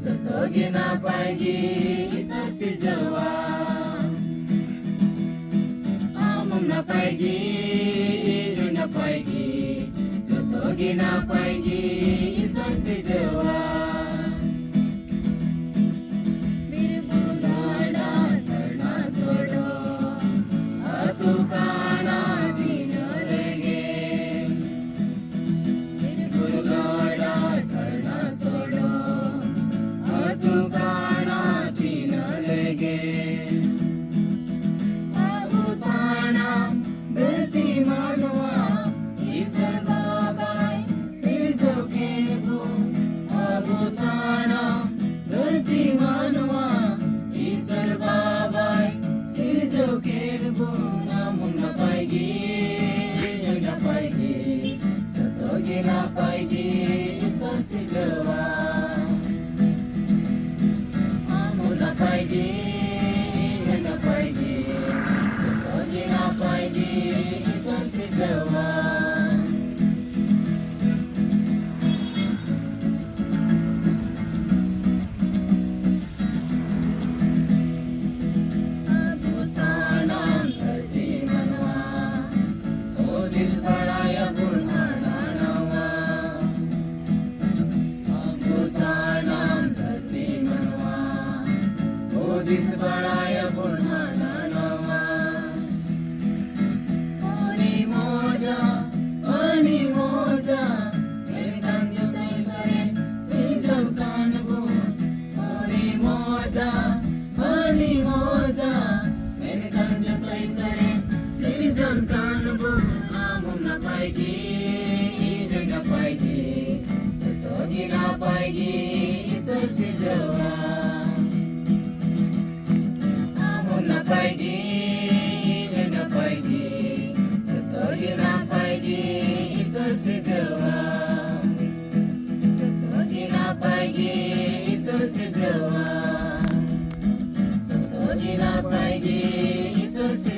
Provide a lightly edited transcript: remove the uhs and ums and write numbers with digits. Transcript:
Jatuh gina pagi isa si Jawa. Among na pagi, ido na pagi. Jatuh gina pagi isa si Jawa. Birbudada charna sodo, atu kana dino lege. Birbudada charna sodo, atu kana dino lege. Abu sana berti manwa, Isar babai si jokebu. Abu sana berti manwa, Isar babai si jokebu. Namun na pagi, inyong na pagi. Jatuh gina pagi, isa si Jawa. Namun na pagi, inyong na pagi. Jatuh gina pagi, isa si Jawa. Abu sana berti manwa, odis badaya burhana nawa. Abu sana berti manwa, odis badaya burhana nawa. Pani moja, merkan jutai sore, sijau kanbu. Pani moja, merkan jutai sore, sijau kanbu. Namun na pagi, ido na pagi. Jatuh gina pagi, isa si Jawa. Namun na pagi, ido na pagi. Jatuh gina pagi, isa si Jawa. Jatuh gina pagi, isa si Jawa. Jatuh gina pagi, isa si